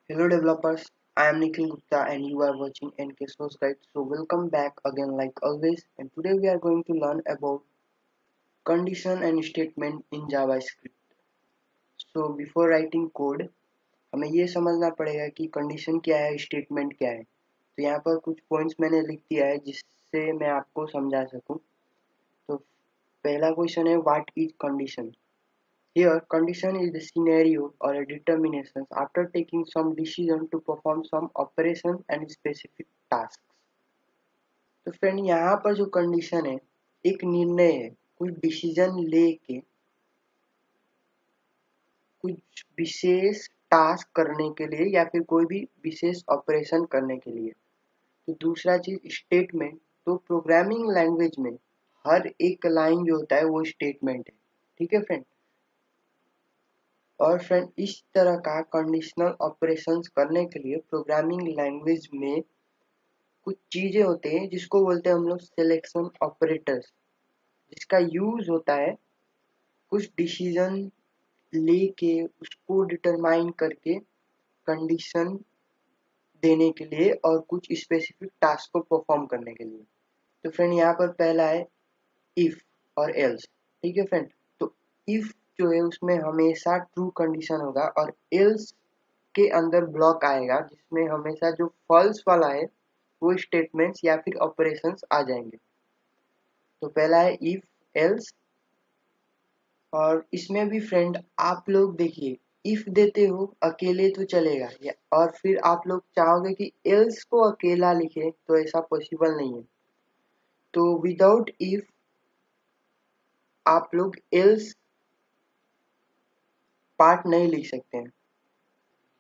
Hello developers, I am Nikhil Gupta and you are watching NK Source Guide. So welcome back again like always, and today we are going to learn about condition and statement in JavaScript. So before writing code, हमें ये समझना पड़ेगा कि condition क्या है, statement क्या है. तो यहाँ पर कुछ पॉइंट्स मैंने लिख दिया है जिससे मैं आपको समझा सकूं. तो पहला क्वेश्चन है what is condition. Here, condition is the scenario or a determination after taking some decision to perform some operation and specific tasks. तो फ्रेंड यहाँ पर जो कंडीशन है एक निर्णय है, कुछ डिसीजन लेके कुछ विशेष टास्क करने के लिए या फिर कोई भी विशेष ऑपरेशन करने के लिए. तो दूसरा चीज स्टेटमेंट. तो प्रोग्रामिंग लैंग्वेज में हर एक लाइन जो होता है वो स्टेटमेंट है. ठीक है फ्रेंड. और फ्रेंड इस तरह का कंडीशनल ऑपरेशंस करने के लिए प्रोग्रामिंग लैंग्वेज में कुछ चीजें होते हैं जिसको बोलते हैं हम लोग सिलेक्शन ऑपरेटर्स, जिसका यूज होता है कुछ डिसीजन लेके उसको डिटरमाइन करके कंडीशन देने के लिए और कुछ स्पेसिफिक टास्क को परफॉर्म करने के लिए. तो फ्रेंड यहाँ पर पहला है इफ और एल्स. ठीक है फ्रेंड. तो इफ जो है उसमें हमेशा ट्रू कंडीशन होगा और एल्स के अंदर ब्लॉक आएगा जिसमें हमेशा जो फॉल्स वाला है वो स्टेटमेंट्स या फिर ऑपरेशंस आ जाएंगे. तो पहला है इफ एल्स. और इसमें भी फ्रेंड आप लोग देखिए, इफ देते हो अकेले तो चलेगा या और फिर आप लोग चाहोगे कि एल्स को अकेला लिखे तो ऐसा पॉसिबल नहीं है. तो विदाउट इफ आप लोग एल्स पार्ट नहीं लिख सकते हैं.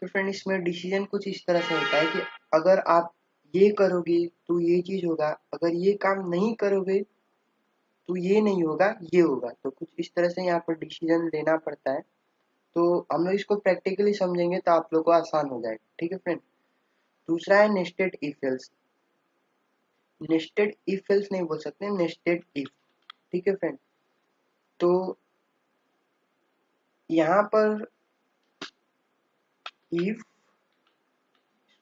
तो फ्रेंड इसमें डिसीजन कुछ इस तरह से होता है कि अगर आप ये करोगे तो ये चीज होगा, अगर ये काम नहीं करोगे तो ये नहीं होगा, ये होगा. तो कुछ इस तरह से यहाँ पर डिसीजन लेना पड़ता है. तो हम लोग इसको प्रैक्टिकली समझेंगे तो आप लोग को आसान हो जाएगा. ठीक है फ्रेंड. दूसरा है nested if else. Nested if else नहीं बोल सकते, नेस्टेड इफ. ठीक है फ्रेंड. तो यहाँ पर इफ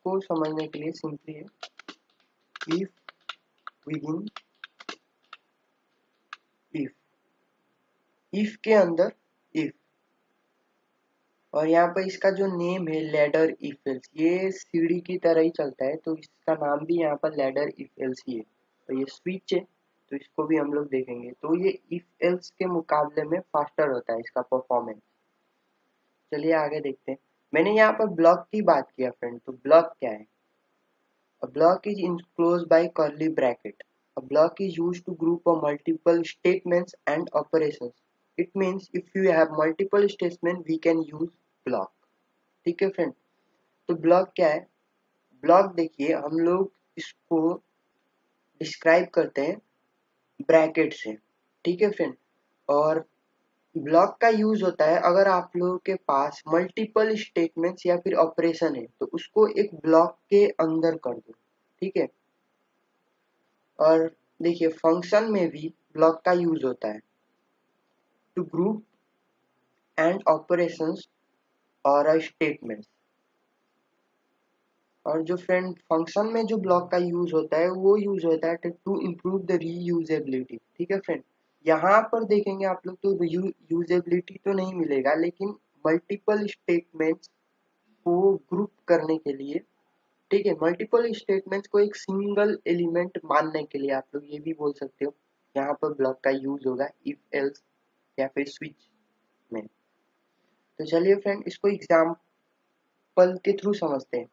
को समझने के लिए सिंपली है इफ विदिन इफ. इफ के अंदर इफ. और यहाँ पर इसका जो नेम है लैडर इफ एल्स, ये सीढ़ी की तरह ही चलता है तो इसका नाम भी यहाँ पर लैडर इफ एल्स ही है. और ये स्विच है तो इसको भी हम लोग देखेंगे. तो ये इफ एल्स के मुकाबले में फास्टर होता है इसका परफॉर्मेंस. चलिए आगे देखते हैं. मैंने यहाँ पर ब्लॉक की बात किया फ्रेंड. तो ब्लॉक क्या है? A block is enclosed by curly bracket. A block is used to group of multiple statements and operations. It means if you have multiple statements, we can use block. ठीक है friend. तो block क्या है? Block देखिए हम लोग इसको describe करते हैं ब्रैकेट से. ठीक है फ्रेंड. और ब्लॉक का यूज होता है अगर आप लोगों के पास मल्टीपल स्टेटमेंट्स या फिर ऑपरेशन है तो उसको एक ब्लॉक के अंदर कर दो. ठीक है. और देखिए फंक्शन में भी ब्लॉक का यूज होता है टू ग्रुप एंड ऑपरेशंस और अ स्टेटमेंट. और जो फ्रेंड फंक्शन में जो ब्लॉक का यूज होता है वो यूज होता है टू इम्प्रूव द रीयूजेबिलिटी. ठीक है फ्रेंड. यहाँ पर देखेंगे आप लोग तो यूजेबिलिटी तो नहीं मिलेगा लेकिन मल्टीपल स्टेटमेंट्स को ग्रुप करने के लिए. ठीक है. मल्टीपल स्टेटमेंट्स को एक सिंगल एलिमेंट मानने के लिए आप लोग ये भी बोल सकते हो यहाँ पर ब्लॉक का यूज होगा इफ एल्स या फिर स्विच में. तो चलिए फ्रेंड इसको एग्जाम्पल के थ्रू समझते हैं.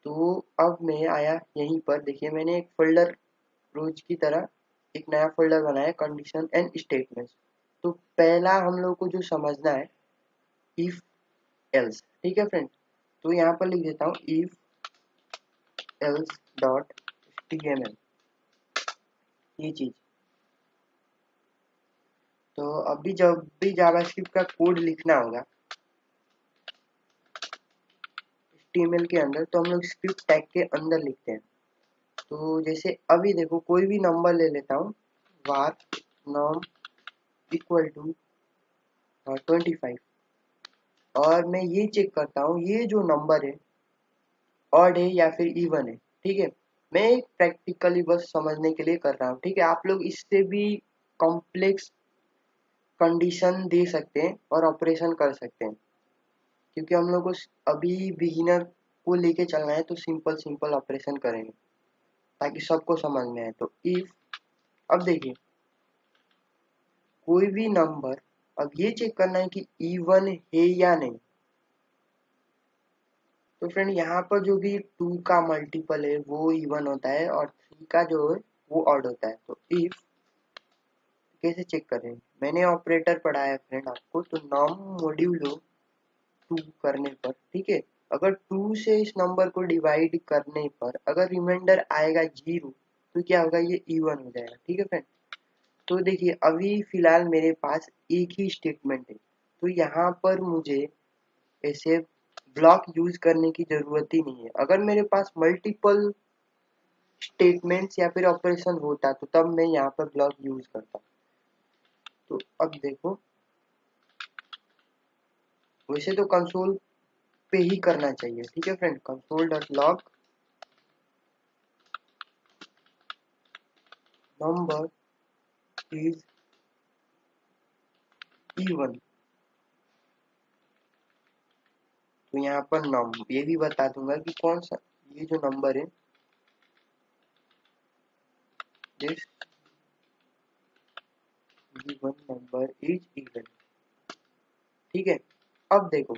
तो अब मैं आया यहीं पर. देखिए मैंने एक फोल्डर रोज की तरह एक नया फोल्डर बनाया कंडीशन एंड स्टेटमेंट्स. तो पहला हम लोग को जो समझना है इफ एल्स. ठीक है फ्रेंड. तो यहाँ पर लिख देता हूँ इफ एल्स डॉट html. ये चीज. तो अभी जब भी जावास्क्रिप्ट का कोड लिखना होगा html के अंदर तो हम लोग स्क्रिप्ट टैग के अंदर लिखते हैं. तो जैसे अभी देखो कोई भी नंबर ले लेता हूँ var num इक्वल टू 25 और मैं ये चेक करता हूँ ये जो नंबर है ऑड है या फिर इवन है, ठीक है। मैं एक प्रैक्टिकली बस समझने के लिए कर रहा हूँ, ठीक है। आप लोग इससे भी कॉम्प्लेक्स कंडीशन दे सकते हैं और ऑपरेशन कर सकते हैं, क्योंकि हम लोग को अभी बिगिनर को लेके चलना है, तो सिंपल सिंपल ऑपरेशन करेंगे ताकि सबको समझ में आए। तो इफ, अब देखिए कोई भी नंबर, अब ये चेक करना है कि इवन है या नहीं। तो फ्रेंड यहाँ पर जो भी 2 का मल्टीपल है वो इवन होता है और 3 का जो है वो ऑड होता है। तो इफ, कैसे चेक करें, मैंने ऑपरेटर पढ़ाया फ्रेंड आपको, तो नम मॉड्यूलो 2 करने पर, ठीक है, अगर 2 से इस नंबर को डिवाइड करने पर अगर रिमाइंडर आएगा 0, तो क्या होगा, ये इवन हो जाएगा, ठीक है फ्रेंड। तो देखिए अभी फिलहाल मेरे पास एक ही स्टेटमेंट है, तो यहाँ पर मुझे ऐसे ब्लॉक यूज करने की जरूरत ही नहीं है। अगर मेरे पास मल्टीपल स्टेटमेंट्स या फिर ऑपरेशन होता तो तब मैं यहाँ पर ब्लॉक यूज करता। तो अब देखो, वैसे तो कंसोल पे ही करना चाहिए, ठीक है friend. Console dot log number is even, तो यहाँ पर नम ये भी बता दूंगा कि कौन सा ये जो नंबर है, this given number is even, ठीक है। अब देखो,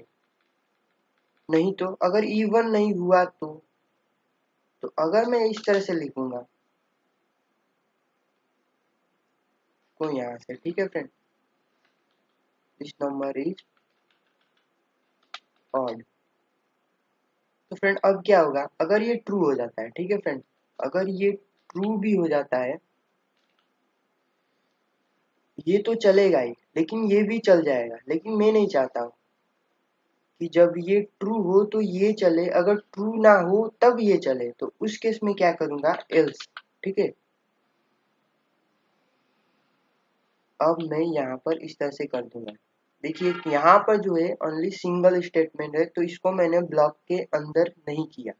नहीं तो अगर इवन नहीं हुआ तो अगर मैं इस तरह से लिखूंगा को यहाँ से, ठीक है friend, this number is odd. तो फ्रेंड अब क्या होगा, अगर ये ट्रू हो जाता है, ठीक है फ्रेंड, अगर ये ट्रू भी हो जाता है, ये तो चलेगा ही, लेकिन ये भी चल जाएगा। लेकिन मैं नहीं चाहता हूँ कि जब ये ट्रू हो तो ये चले, अगर ट्रू ना हो तब ये चले, तो उस केस में क्या करूंगा, एल्स, ठीक है। अब मैं यहाँ पर इस तरह से कर दूंगा। देखिए यहाँ पर जो है ओनली सिंगल स्टेटमेंट है, तो इसको मैंने ब्लॉक के अंदर नहीं किया,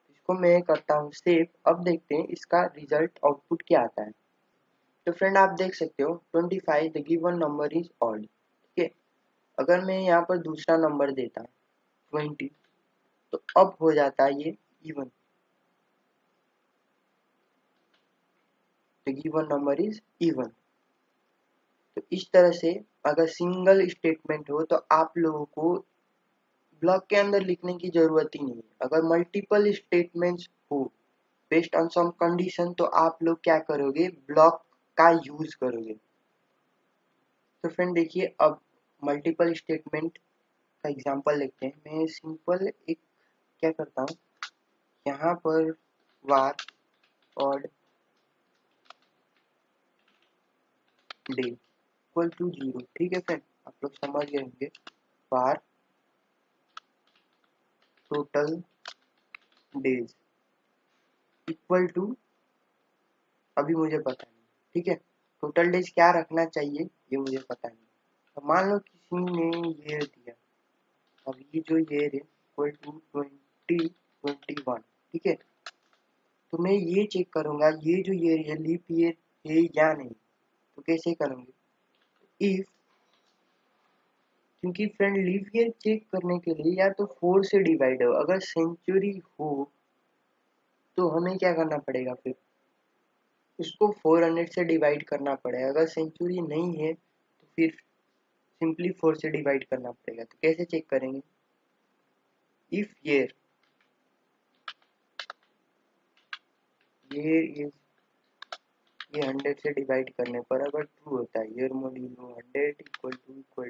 इसको मैं करता हूँ सेव। अब देखते हैं इसका रिजल्ट आउटपुट क्या आता है। तो फ्रेंड आप देख सकते हो 25 the given number is odd, ठीक है। अगर मैं यहाँ पर दूसरा नंबर देता 20, तो अब हो जाता है ये even, the given number is even. तो इस तरह से अगर सिंगल स्टेटमेंट हो तो आप लोगों को ब्लॉक के अंदर लिखने की जरूरत ही नहीं है। अगर मल्टीपल स्टेटमेंट्स हो बेस्ड ऑन सम कंडीशन, तो आप लोग क्या करोगे, ब्लॉक का यूज करोगे। तो फ्रेंड देखिए अब मल्टीपल स्टेटमेंट का एग्जांपल लेते हैं। मैं सिंपल एक क्या करता हूँ, यहाँ पर वार ऑड डे इक्वल टू 0, ठीक है फ्रेंड, आप लोग समझ गए होंगे। वार टोटल डेज इक्वल टू, अभी मुझे पता नहीं, ठीक है, टोटल डेज क्या रखना चाहिए ये मुझे पता नहीं। तो मान लो किसी ने ये दिया, अब ये जो ईयर है इक्वल टू 2021, ठीक है। तो मैं ये चेक करूंगा ये जो ईयर है लीप ईयर है या नहीं। तो कैसे करूंगे, इफ, क्योंकि फ्रेंड लीप ईयर चेक करने के लिए या तो 4 से डिवाइड हो, अगर सेंचुरी हो तो हमें क्या करना पड़ेगा, फिर उसको 400 से डिवाइड करना पड़ेगा। अगर सेंचुरी नहीं है तो फिर सिंपली 4 से डिवाइड करना पड़ेगा। तो कैसे चेक करेंगे, इफ ईयर, ईयर इज, ये 100 से डिवाइड करने पर अगर ट्रू होता है, year modulo 100 equal to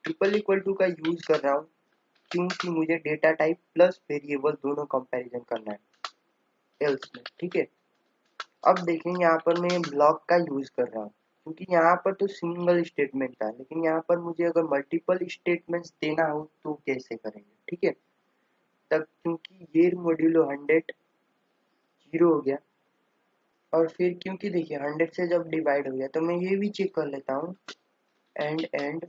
triple equal to का यूज कर रहा हूँ क्योंकि मुझे डेटा टाइप प्लस वेरिएबल दोनों कंपैरिजन करना है एल्स में, ठीक है। अब देखें यहाँ पर मैं ब्लॉक का यूज कर रहा हूँ क्योंकि यहाँ पर तो सिंगल स्टेटमेंट था, लेकिन यहाँ पर मुझे अगर मल्टीपल स्टेटमेंट्स देना हो तो कैसे करेंगे, ठीक है। तब क्योंकि ईयर मॉड्यूलो 100 जीरो हो गया, और फिर क्योंकि देखिए 100 से जब डिवाइड हो गया तो मैं ये भी चेक कर लेता हूँ, एंड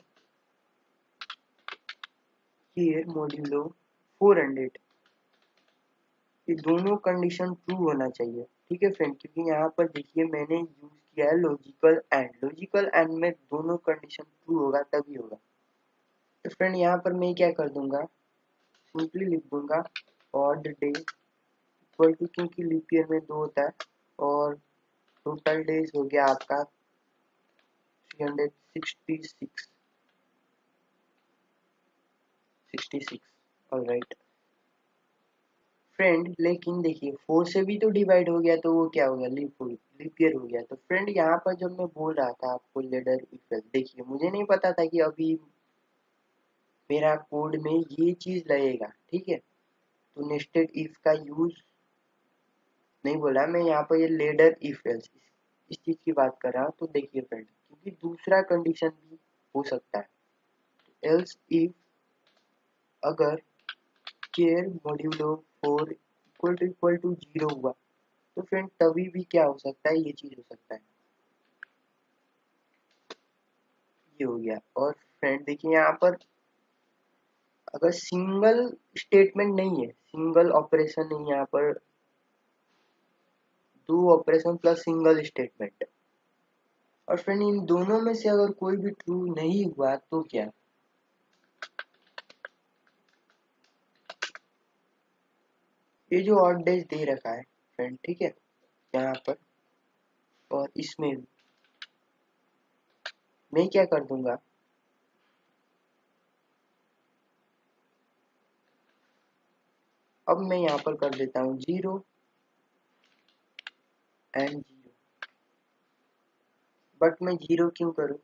ईयर मॉड्यूलो 400, ये दोनों कंडीशन ट्रू होना चाहिए। ठीक है फ्रेंड, क्योंकि यहाँ पर देखिए मैंने यूज किया है लॉजिकल एंड में दोनों कंडीशन ट्रू होगा तभी होगा। तो फ्रेंड यहाँ पर मैं क्या कर दूंगा, सिंपली लिख दूंगा ऑड डे इक्वल टू, क्योंकि लीप ईयर में 2 होता है, और टोटल डेज हो गया आपका 366 ऑलराइट फ्रेंड। लेकिन देखिए 4 से भी तो डिवाइड हो गया, तो वो क्या हो गया, लीप ईयर हो गया। तो फ्रेंड यहाँ पर जब मैं बोल रहा था आपको लेडर इफ एल्स, देखिए मुझे नहीं पता था कि अभी मेरा कोड में ये चीज लगेगा। ठीक है, तो नेस्टेड इफ का यूज नहीं बोला मैं यहाँ पर, ये लेडर इफ एल्स इस चीज की बात कर रहा हूँ। तो देखिए फ्रेंड, क्योंकि दूसरा कंडीशन भी हो सकता है, एल्स इफ अगर केयर मॉड्यूलो 4 इक्वल टू 0 हुआ, तो फ्रेंड तभी भी क्या हो सकता है, ये चीज हो सकता है, ये हो गया। और फ्रेंड देखिए यहाँ पर अगर सिंगल स्टेटमेंट नहीं है, सिंगल ऑपरेशन नहीं, यहाँ पर 2 ऑपरेशन प्लस सिंगल स्टेटमेंट, और फ्रेंड इन दोनों में से अगर कोई भी ट्रू नहीं हुआ तो क्या, ये जो ऑड डेज दे रखा है फ्रेंड, ठीक है, यहाँ पर और इसमें भी मैं क्या कर दूंगा, अब मैं यहाँ पर कर देता हूँ 0 एंड 0। बट मैं 0 क्यों करूँ,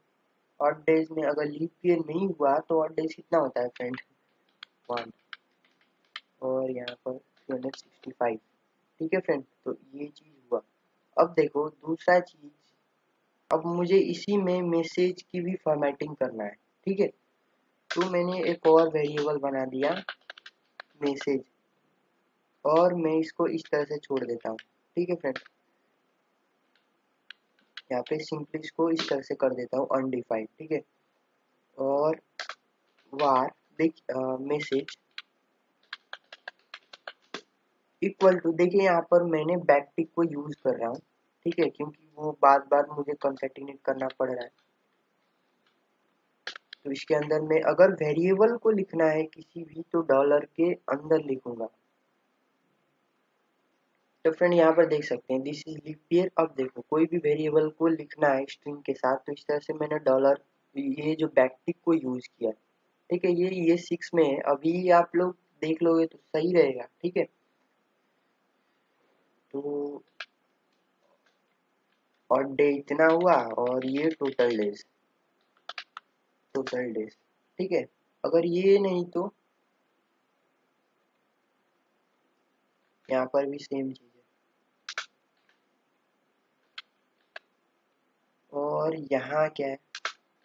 ऑड डेज में अगर लीप ईयर नहीं हुआ तो ऑड डेज कितना होता है फ्रेंड, 1, और यहाँ पर 365। ठीक है फ्रेंड, तो ये चीज हुआ। अब देखो दूसरा चीज, अब मुझे इसी में मैसेज की भी फॉर्मेटिंग करना है। ठीक है, तो मैंने एक और वेरिएबल बना दिया मैसेज, और मैं इसको इस तरह से छोड़ देता हूँ। ठीक है फ्रेंड, यहाँ पे सिंपली इसको इस तरह से कर देता हूँ अनडिफाइंड। ठीक है, और वार देख मैसेज इक्वल टू, देखिए यहाँ पर मैंने बैकटिक को यूज कर रहा हूँ। ठीक है, क्योंकि वो बार बार मुझे कंकैटिनेट करना पड़ रहा है। तो इसके अंदर में अगर वेरिएबल को लिखना है किसी भी, तो डॉलर के अंदर लिखूंगा। तो फ्रेंड यहाँ पर देख सकते हैं दिस इज लीप ईयर। अब देखो कोई भी वेरिएबल को लिखना है स्ट्रिंग के साथ, तो इस तरह से मैंने डॉलर, ये जो बैकटिक को यूज किया। ठीक है, ये 6 में है, अभी आप लोग देख लोगे तो सही रहेगा। ठीक है, तो और डे इतना हुआ, और ये टोटल डेज। ठीक है, अगर ये नहीं तो यहाँ पर भी सेम चीज है, और यहाँ क्या है,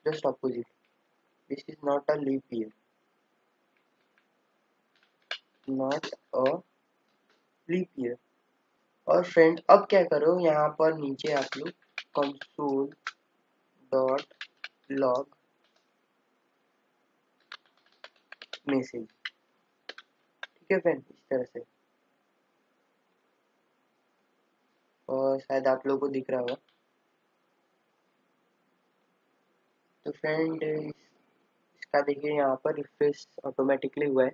just opposite, this is not a leap year, not a leap year. और फ्रेंड अब क्या करो, यहाँ पर नीचे आप लोग कंसोल डॉट लॉग मैसेज। ठीक है फ्रेंड, इस तरह से, और शायद आप लोगों को दिख रहा होगा। तो फ्रेंड इसका देखिए यहाँ पर रिफ्रेश ऑटोमेटिकली हुआ है,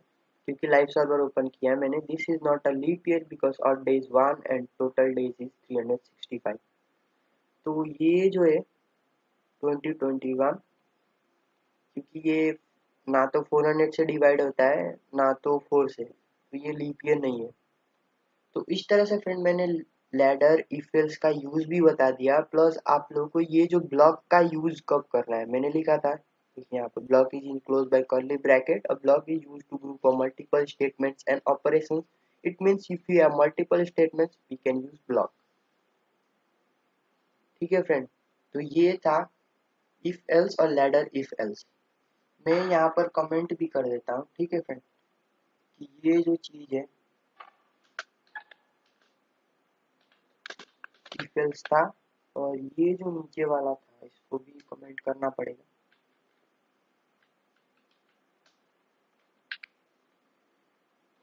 क्योंकि लाइव सर्वर ओपन किया है मैंने। This is not a leap year because odd day is 1 and total days is 365। तो ये जो है 2021, क्योंकि ये ना तो 400 से डिवाइड होता है ना तो 4 से, तो ये लीप ईयर नहीं है। तो इस तरह से फ्रेंड मैंने लैडर इफ एल्स का यूज भी बता दिया, प्लस आप लोगों को ये जो ब्लॉक का यूज कब करना है मैंने लिखा था। देखिए यहाँ पर block is enclose by curly bracket, a block is used to group of multiple statements and operations. It means if you have multiple statements we can use block. ठीक है फ्रेंड, तो ये था इफ एल्स और ladder if else. मैं यहाँ पर comment भी कर देता हूँ। ठीक है फ्रेंड, कि ये जो चीज है इफ एल्स था, और ये जो नीचे वाला था इसको भी कमेंट करना पड़ेगा।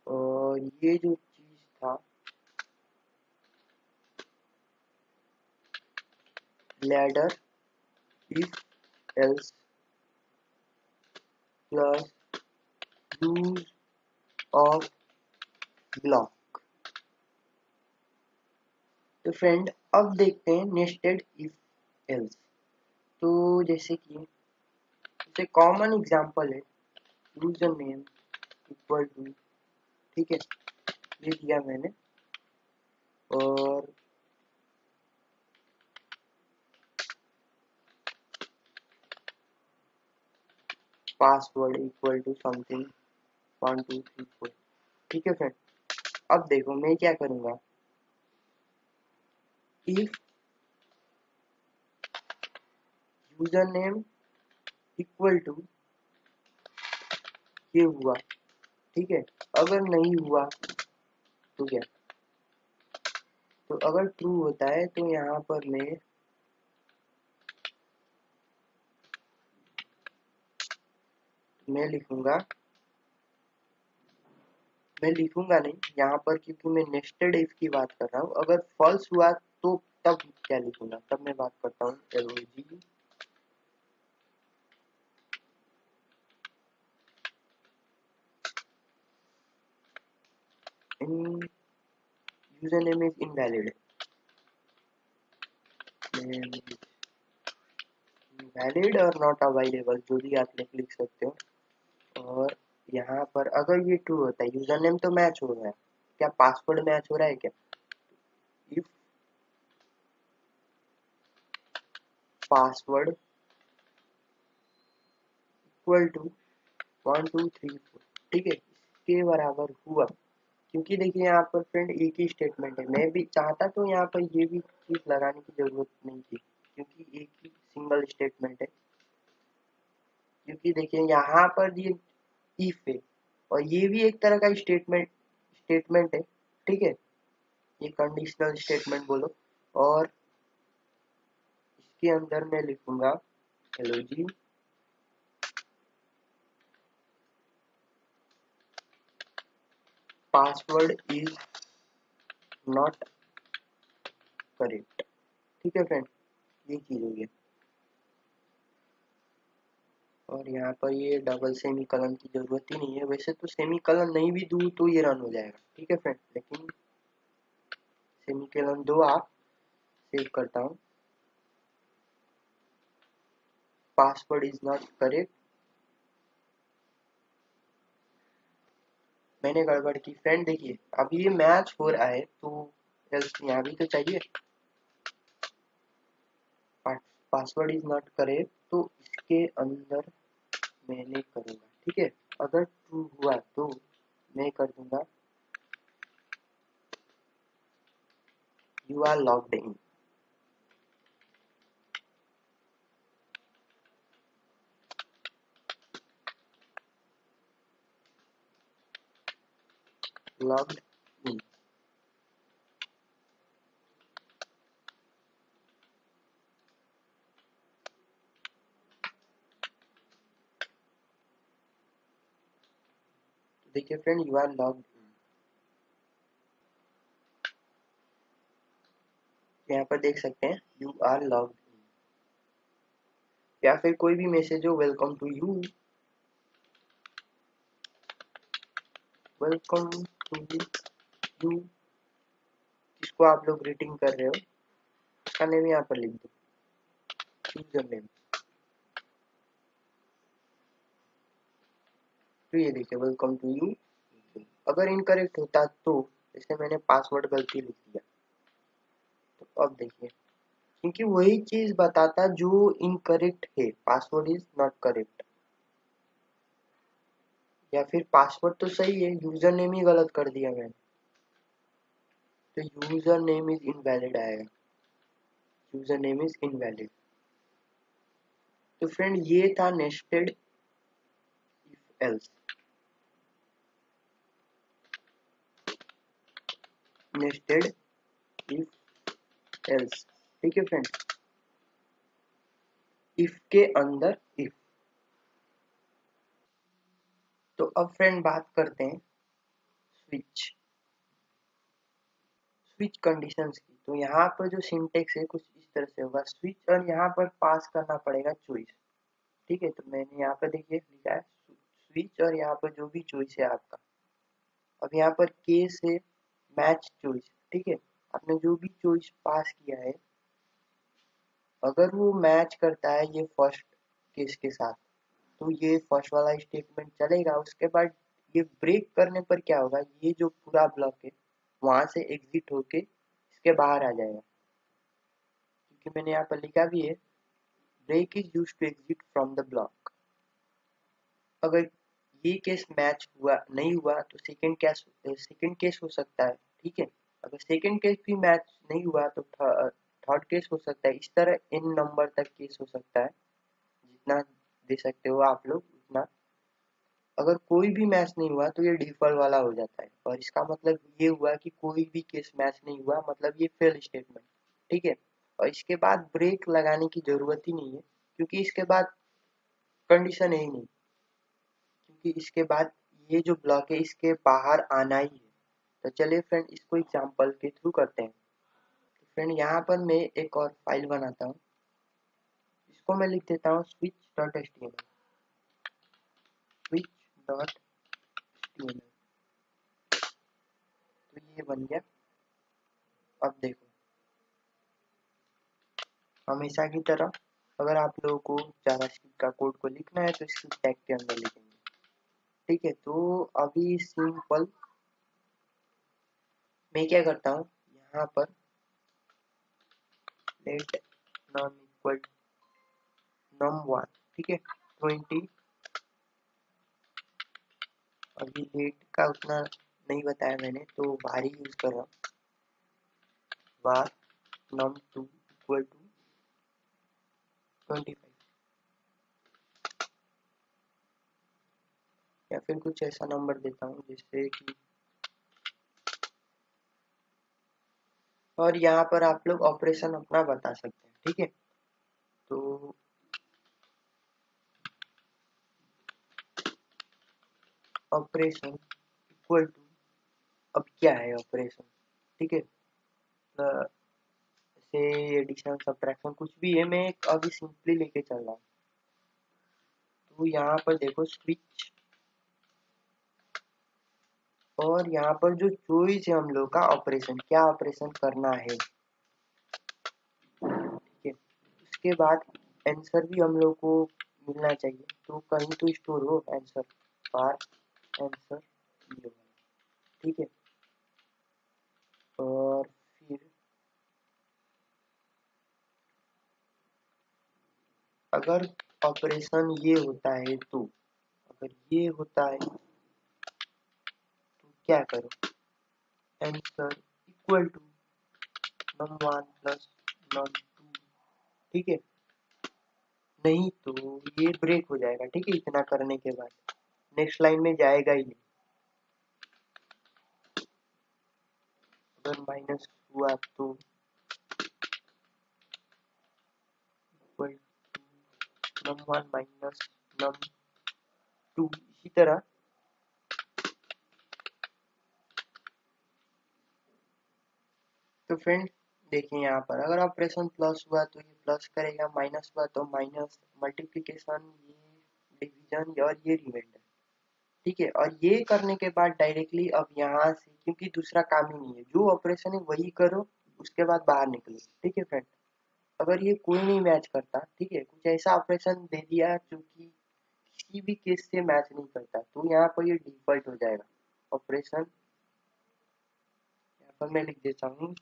और ये जो चीज था ladder if else plus use of block। तो फ्रेंड अब देखते हैं नेस्टेड इफ एल्स। तो जैसे कि जैसे कॉमन एग्जांपल है यूजर नेम इक्वल टू, ठीक है, ये दिया मैंने, और पासवर्ड इक्वल टू समथिंग 1 2 3 4। ठीक है फ्रेंड, अब देखो मैं क्या करूंगा, if user name equal to ये हुआ, ठीक है, अगर नहीं हुआ तो क्या, तो अगर ट्रू होता है तो यहाँ पर मैं लिखूंगा, मैं लिखूंगा नहीं यहाँ पर क्योंकि मैं नेस्टेड इफ की बात कर रहा हूँ। अगर फॉल्स हुआ तो तब क्या लिखूंगा, तब मैं बात करता हूँ log in user name is invalid, valid और नॉट अवेलेबल जो भी आप लिख सकते हो। और यहाँ पर अगर ये ट्रू होता है, यूजर नेम तो मैच हो रहा है, क्या पासवर्ड मैच हो रहा है क्या, इफ पासवर्ड इक्वल टू 1 2 3 4, ठीक है, इसके बराबर हुआ, क्योंकि देखिए यहाँ पर फ्रेंड एक ही स्टेटमेंट है, मैं भी चाहता तो यहाँ पर ये भी चीज लगाने की जरूरत नहीं थी क्योंकि एक ही सिंगल स्टेटमेंट है। क्योंकि देखिए यहाँ पर ये इफ है और ये भी एक तरह का स्टेटमेंट है, ठीक है, ये कंडीशनल स्टेटमेंट बोलो। और इसके अंदर मैं लिखूंगा हेलो जी, पासवर्ड इज नॉट करेक्ट, ठीक है फ्रेंड, ये चीज हो गया। और यहाँ पर ये डबल सेमी कलन की जरूरत ही नहीं है, वैसे तो सेमी कलन नहीं भी दूँ तो ये रन हो जाएगा, ठीक है फ्रेंड, लेकिन सेमी कलन दो आप, सेव करता हूँ, पासवर्ड इज नॉट करेक्ट, मैंने गड़बड़ की फ्रेंड, देखिए अब ये मैच हो रहा है तो एल्स यहाँ भी तो चाहिए, पासवर्ड इज नॉट करेक्ट, तो इसके अंदर मैंने करूँगा, ठीक है, अगर ट्रू हुआ तो मैं कर दूंगा you are logged in, logged in. देखिए friend you are logged in, यहाँ पर देख सकते हैं यू आर लॉग्ड इन, या फिर कोई भी मैसेज हो welcome to you, welcome to you, जिसको आप लोग ग्रीटिंग कर रहे हो उसका नेम यहाँ पर लिख दो, यूजर नेम, तो ये देखिए वेलकम टू यू। अगर इनकरेक्ट होता तो जैसे मैंने पासवर्ड गलती लिख दिया, तो अब देखिए क्योंकि वही चीज बताता जो इनकरेक्ट है, पासवर्ड इज नॉट करेक्ट, या फिर पासवर्ड तो सही है, यूजर नेम ही गलत कर दिया मैंने, तो यूजर नेम इज इनवैलिड आएगा, यूजर नेम इज इनवैलिड। तो फ्रेंड ये था nested if else, nested if else, ठीक है फ्रेंड, इफ के अंदर इफ। तो अब फ्रेंड बात करते हैं स्विच, स्विच कंडीशंस की। तो यहाँ पर जो सिंटेक्स है कुछ इस तरह से होगा, स्विच और यहाँ पर पास करना पड़ेगा चॉइस। ठीक है, तो मैंने यहाँ पर देखिए लिखा है स्विच और यहाँ पर जो भी चॉइस है आपका। अब यहाँ पर केस है मैच चॉइस। ठीक है, आपने जो भी चॉइस पास किया है अगर वो मैच करता है ये फर्स्ट केस के साथ तो ये फर्स्ट वाला स्टेटमेंट चलेगा। उसके बाद ये ब्रेक करने पर क्या होगा, ये जो पूरा ब्लॉक है वहां से एग्जिट होके इसके बाहर आ जाएगा, क्योंकि मैंने यहाँ पर लिखा भी है break is used to exit from the block. अगर ये केस मैच हुआ नहीं हुआ तो सेकंड केस हो सकता है। ठीक है, अगर सेकंड केस भी मैच नहीं हुआ तो थर्ड केस हो सकता है। इस तरह इन नंबर तक केस हो सकता है, जितना दे सकते हो आप लोग उतना। अगर कोई भी मैच नहीं हुआ तो ये डिफॉल्ट वाला हो जाता है, और इसका मतलब ये हुआ कि कोई भी केस मैच नहीं हुआ, मतलब ये फेल स्टेटमेंट। ठीक है, और इसके बाद ब्रेक लगाने की जरूरत ही नहीं है, क्योंकि इसके बाद कंडीशन है ही नहीं, क्योंकि इसके बाद ये जो ब्लॉक है इसके बाहर आना ही है। तो चलिए फ्रेंड इसको एग्जांपल के थ्रू करते हैं। तो फ्रेंड यहाँ पर मैं एक और फाइल बनाता हूँ, इसको मैं लिख देता हूँ switch.html। switch.html तो ये बन गया। अब देखो हमेशा की तरह अगर आप लोगों को जावास्क्रिप्ट का कोड को लिखना है तो इसकी टैग के अंदर लिखेंगे। ठीक है, तो अभी सिंपल मैं क्या करता हूँ, यहाँ पर लेट नम इक्वल num1। ठीक है, 20। अभी लेट का उतना नहीं बताया मैंने तो भारी यूज कर रहा हूँ। var num2 इक्वल टू 25 या फिर कुछ ऐसा नंबर देता हूँ जिससे कि, और यहाँ पर आप लोग ऑपरेशन अपना बता सकते हैं। ठीक है, तो ऑपरेशन इक्वल टू, अब क्या है ऑपरेशन। ठीक है, से एडिशन सब्ट्रैक्शन कुछ भी है, मैं अभी सिंपली लेके चल रहा हूँ। तो यहाँ पर देखो स्विच, और यहाँ पर जो चॉइस है हम लोग का ऑपरेशन, क्या ऑपरेशन करना है। ठीक है, उसके बाद आंसर भी हम लोग को मिलना चाहिए, तो कहीं तो स्टोर हो आंसर, बार आंसर ये होगा। ठीक है, और फिर अगर ऑपरेशन ये होता है तो, अगर ये होता है तो क्या करो, answer equal to num1 plus num2। ठीक है, नहीं तो ये ब्रेक हो जाएगा। ठीक है, इतना करने के बाद नेक्स्ट लाइन में जाएगा ही नहीं। अगर माइनस हुआ तो equal to num1 minus num2, इसी तरह। तो फ्रेंड देखिए यहाँ पर अगर ऑपरेशन प्लस हुआ तो ये प्लस करेगा, माइनस हुआ तो माइनस, मल्टीप्लिकेशन ये डिवीजन और ये रिमाइंडर। ठीक है, और ये करने के बाद डायरेक्टली अब यहाँ से, क्योंकि दूसरा काम ही नहीं है, जो ऑपरेशन है वही करो, उसके बाद बाहर निकलो। ठीक है फ्रेंड, अगर ये कोई नहीं मैच करता, ठीक है, कुछ ऐसा ऑपरेशन दे दिया जो कि किसी भी केस से मैच नहीं करता, तो यहाँ पर ये डिफॉल्ट हो जाएगा ऑपरेशन। यहाँ पर मैं लिख देता हूँ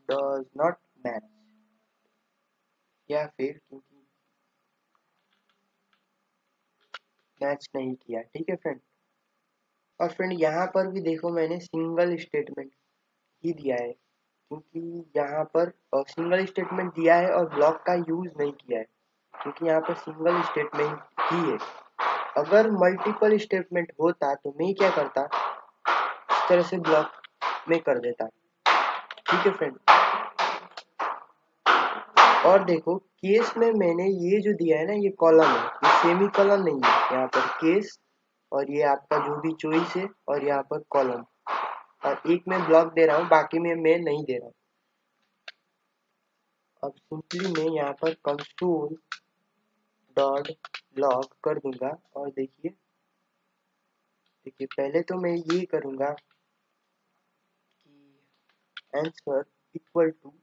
डज नॉट मैच, या फिर क्योंकि मैच नहीं किया। ठीक है फ्रेंड, और फ्रेंड यहाँ पर भी देखो मैंने सिंगल स्टेटमेंट ही दिया है, क्योंकि यहाँ पर सिंगल स्टेटमेंट दिया है और ब्लॉक का यूज नहीं किया है, क्योंकि यहाँ पर सिंगल स्टेटमेंट ही है। अगर मल्टीपल स्टेटमेंट होता तो मैं क्या करता, इस तरह से ब्लॉक में कर देता। ठीक है फ्रेंड, और देखो केस में मैंने ये जो दिया है ना, ये कॉलम है, ये सेमी कॉलम नहीं है। यहाँ पर केस और ये आपका जो भी चॉइस है और यहाँ पर कॉलम। और एक में ब्लॉक दे रहा हूँ, बाकी में मैं नहीं दे रहा हूँ। अब सिंपली मैं यहाँ पर कंसोल डॉट लॉग कर दूंगा और देखिए पहले तो मैं ये करूंगा कि answer equal to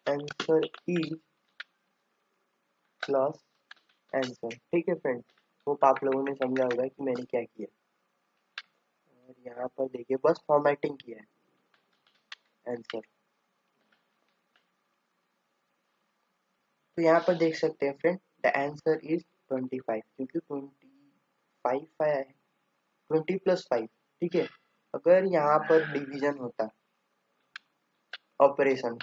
answer is plus answer. ठीक है फ्रेंड, होप आप लोगों ने समझा होगा कि मैंने क्या किया। और यहाँ पर देखिए बस फॉर्मेटिंग किया है आंसर। तो यहाँ पर देख सकते हैं फ्रेंड, द आंसर इज 25, क्योंकि 25 आया है, 20 प्लस 5। ठीक है, अगर यहाँ पर डिवीजन होता ऑपरेशन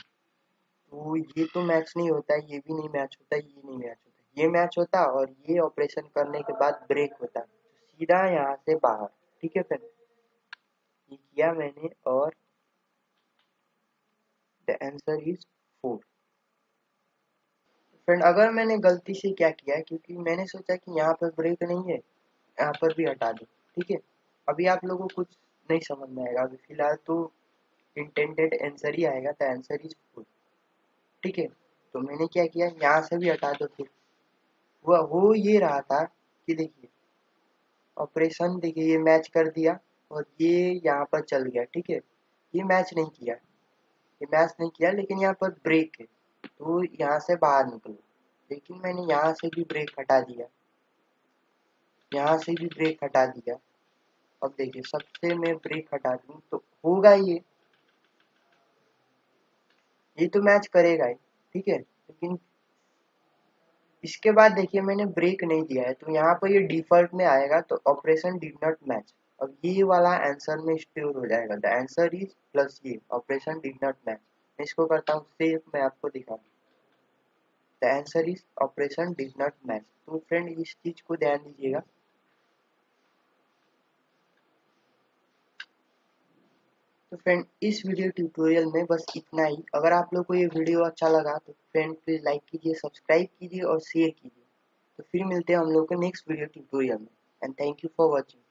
तो ये तो मैच नहीं होता, ये भी नहीं मैच होता, ये नहीं मैच होता, ये मैच होता और ये ऑपरेशन करने के बाद ब्रेक होता, तो सीधा यहाँ से बाहर। ठीक है फ्रेंड, ये किया मैंने और द आंसर इज 4। फ्रेंड अगर मैंने गलती से क्या किया, क्योंकि मैंने सोचा कि यहाँ पर ब्रेक नहीं है, यहाँ पर भी हटा दो। ठीक है, अभी आप लोगों को कुछ नहीं समझ में आएगा, अभी फिलहाल तो इंटेंडेड आंसर ही आएगा, द आंसर इज 4। ठीक है, तो मैंने क्या किया, यहाँ से भी हटा दो। फिर वह हो ये रहा था कि देखिए ऑपरेशन, देखिए ये मैच कर दिया और ये यहाँ पर चल गया। ठीक है, ये मैच नहीं किया, ये मैच नहीं किया, लेकिन यहाँ पर ब्रेक है तो यहाँ से बाहर निकलो। लेकिन मैंने यहाँ से भी ब्रेक हटा दिया, यहाँ से भी ब्रेक हटा दिया। अब देखिए सबसे मैं ब्रेक हटा दूँ तो होगा ये तो मैच करेगा ही। ठीक है, लेकिन इसके बाद देखिए मैंने ब्रेक नहीं दिया है तो यहाँ पर ये डिफॉल्ट में आएगा, तो ऑपरेशन डिड नॉट मैच। अब ये वाला आंसर में स्टोर हो जाएगा, द आंसर इज प्लस ये ऑपरेशन डिड नॉट मैच। मैं इसको करता हूँ सेव, मैं आपको दिखा दूँ, the answer is operation did not match. तो फ्रेंड इस चीज को ध्यान दीजिएगा। तो फ्रेंड इस वीडियो ट्यूटोरियल में बस इतना ही। अगर आप लोग को ये वीडियो अच्छा लगा तो फ्रेंड प्लीज लाइक कीजिए, सब्सक्राइब कीजिए और शेयर कीजिए। तो फिर मिलते हैं हम लोग को नेक्स्ट वीडियो ट्यूटोरियल में, and thank you for watching.